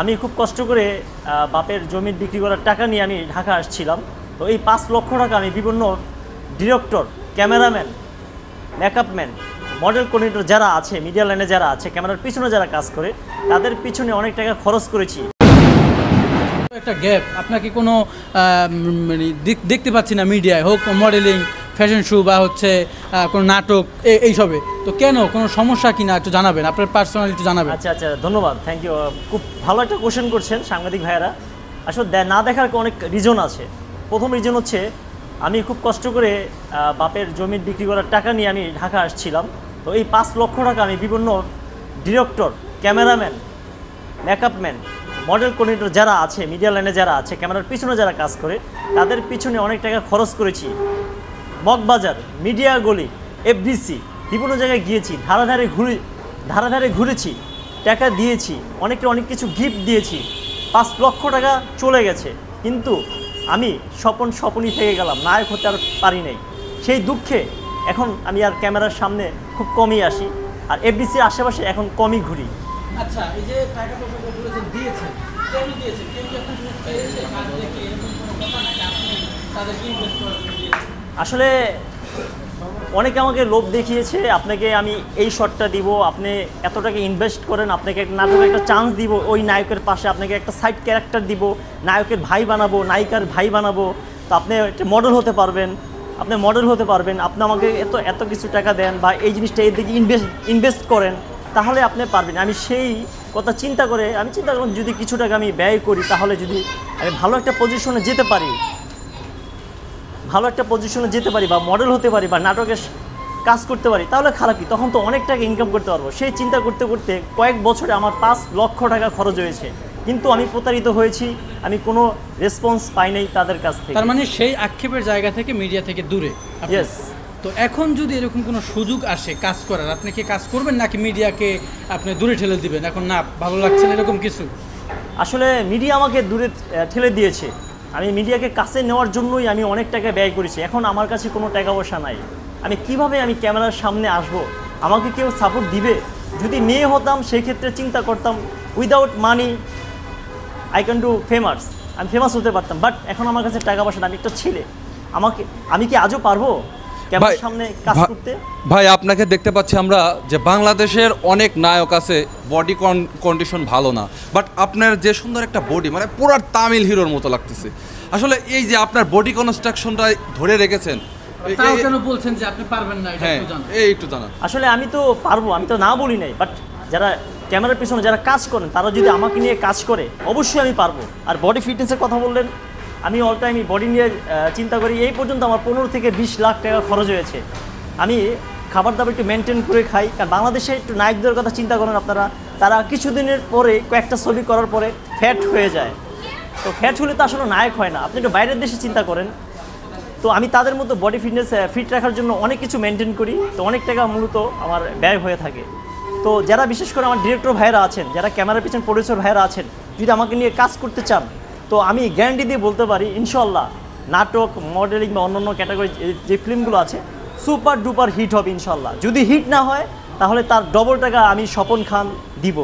আমি খুব কষ্ট করে বাপের জমি বিক্রি করার টাকা নিয়ে আমি ঢাকা আসছিলাম। তো এই 5 লক্ষ টাকা আমি বিভিন্ন director, cameraman, make-up man, model coordinator যারা আছে, মিডিয়া লাইনে যারা আছে, ক্যামেরার পিছনে যারা কাজ করে, তাদের পিছনে অনেক টাকা খরচ করেছি। একটা গ্যাপ আপনাকে কোনো মানে দেখতে পাচ্ছি না মিডিয়ায়, হোক মডেলিং, ফ্যাশন শো বা হচ্ছে কোনো নাটক এইসবে। তো কেন, কোনো সমস্যা কি না একটু জানাবেন, আপনার পার্সোনালি একটু জানাবেন। আচ্ছা, ধন্যবাদ, থ্যাংক ইউ। খুব ভালো একটা কোশ্চেন করছেন সাংবাদিক ভাইয়েরা। আসলে না দেখার অনেক রিজন আছে। প্রথম রিজন হচ্ছে আমি খুব কষ্ট করে বাপের জমি বিক্রি করার টাকা নিয়ে আমি ঢাকা আসছিলাম। তো এই 5 লক্ষ টাকা আমি বিভিন্ন director, cameraman, make-up man, model coordinator যারা আছে, মিডিয়া লাইনে যারা আছে, ক্যামেরার পিছনে যারা কাজ করে, তাদের পিছনে অনেক টাকা খরচ করেছি। মগবাজার, মিডিয়া গলি, এফডিসি, বিভিন্ন জায়গায় গিয়েছি, ধারে ঘুরেছি, টাকা দিয়েছি, অনেক কিছু গিফট দিয়েছি। 5 লক্ষ টাকা চলে গেছে, কিন্তু আমি স্বপনই থেকে গেলাম, নায়ক হতে আর পারি নাই। সেই দুঃখে এখন আমি আর ক্যামেরার সামনে খুব কমই আসি, আর এফডিসির আশেপাশে এখন কমই ঘুরি। আচ্ছা, এই যে টাকা পয়সা বলেছেন দিয়েছেন, কেন দিয়েছেন? কেউ কি আপনার সাথে চেয়েছে কাজ দেখে, এরকম কোনো কথা নাকি আপনি তাদেরকে ইনভেস্ট করার জন্য দিয়েছেন? আসলে অনেকে আমাকে লোভ দেখিয়েছে, আপনাকে আমি এই শটটা দিব, আপনি এত টাকা ইনভেস্ট করেন, আপনাকে একটা নাটকে একটা চান্স দিব, ওই নায়কের পাশে আপনাকে একটা সাইড ক্যারেক্টার দিব, নায়কের ভাই বানাবো, নায়িকার ভাই বানাবো, তো আপনি একটা মডেল হতে পারবেন, আপনি আমাকে এত কিছু টাকা দেন বা এই জিনিসটা এর দিকে ইনভেস্ট করেন, তাহলে আপনি পারবেন। আমি সেই কথা চিন্তা করলাম, যদি কিছু টাকা আমি ব্যয় করি, তাহলে যদি আমি ভালো একটা পজিশনে যেতে পারি বা মডেল হতে পারি বা নাটকের কাজ করতে পারি, তাহলে খারাপ কি? তখন তো অনেক টাকা ইনকাম করতে পারবো। সেই চিন্তা করতে করতে কয়েক বছরে আমার 5 লক্ষ টাকা খরচ হয়েছে, কিন্তু আমি প্রতারিত হয়েছি, আমি কোনো রেসপন্স পাই নাই তাদের কাছ থেকে। তার মানে সেই আক্ষেপের জায়গা থেকে, মিডিয়া থেকে দূরে। ইয়েস। তো এখন যদি এরকম কোনো সুযোগ আসে কাজ করার, আপনি কি কাজ করবেন নাকি মিডিয়াকে আপনি দূরে ঠেলে দিবেন? এখন না ভালো লাগছে না এরকম কিছু? আসলে মিডিয়া আমাকে দূরে ঠেলে দিয়েছে, আমি মিডিয়াকে কাছে নেওয়ার জন্যই আমি অনেক টাকা ব্যয় করেছি। এখন আমার কাছে কোনো টাকা পয়সা নাই, আমি কিভাবে ক্যামেরার সামনে আসব? আমাকে কেউ সাপোর্ট দিবে? যদি মেয়ে হতাম সেই ক্ষেত্রে চিন্তা করতাম, without money I can do famous, আমি ফেমাস হতে পারতাম। বাট এখন আমার কাছে টাকা পয়সা না, আমি একটা ছেলে, আমি কি আজও পারবো ক্যামেরার সামনে কাজ করতে? ভাই, আপনাকে দেখতে পাচ্ছি আমরা যে বাংলাদেশের অনেক নায়ক আছে, বডি কন্ডিশন ভালো না, বাট আপনার যে সুন্দর একটা বডি, মানে পুরো তামিল হিরোর মতো লাগতেছে। আসলে এই যে আপনার বডি কনস্ট্রাকশনটা ধরে রেখেছেন, তাও কেন বলছেন যে আপনি পারবেন না? হ্যাঁ, একটু জানান। আসলে আমি তো পারবো, আমি তো না বলি নাই, বাট যারা ক্যামেরার পিছনে যারা কাজ করেন, তারা যদি আমাকে নিয়ে কাজ করে, অবশ্যই আমি পারবো। আর বডি ফিটনেসের কথা বললেন, আমি অল টাইম বডি নিয়ে চিন্তা করি। এই পর্যন্ত আমার 15 থেকে 20 লাখ টাকা খরচ হয়েছে। আমি খাবার দাবার একটু মেনটেন করে খাই, কারণ বাংলাদেশে একটু নায়কদের কথা চিন্তা করেন আপনারা, তারা কিছুদিনের পরে কয়েকটা ছবি করার পরে ফ্যাট হয়ে যায়। তো ফ্যাট হলে তো আসলে নায়ক হয় না, আপনি একটু বাইরের দেশে চিন্তা করেন। তো আমি তাদের মতো বডি ফিটনেস ফিট রাখার জন্য অনেক কিছু মেনটেন করি, তো অনেক টাকা মূলত আমার ব্যয় হয়ে থাকে। তো যারা বিশেষ করে আমার ডিরেক্টর ভাইয়েরা আছেন, যারা ক্যামেরার পিছনে প্রডিউসার ভাইয়েরা আছেন, যদি আমাকে নিয়ে কাজ করতে চান, তো আমি গ্যারান্টি দিয়ে বলতে পারি ইনশাল্লাহ নাটক, মডেলিং বা অন্যান্য ক্যাটাগরি যে ফিল্মগুলো আছে, সুপার ডুপার হিট হবে ইনশাল্লাহ। যদি হিট না হয়, তাহলে তার ডবল টাকা আমি স্বপন খান দিব।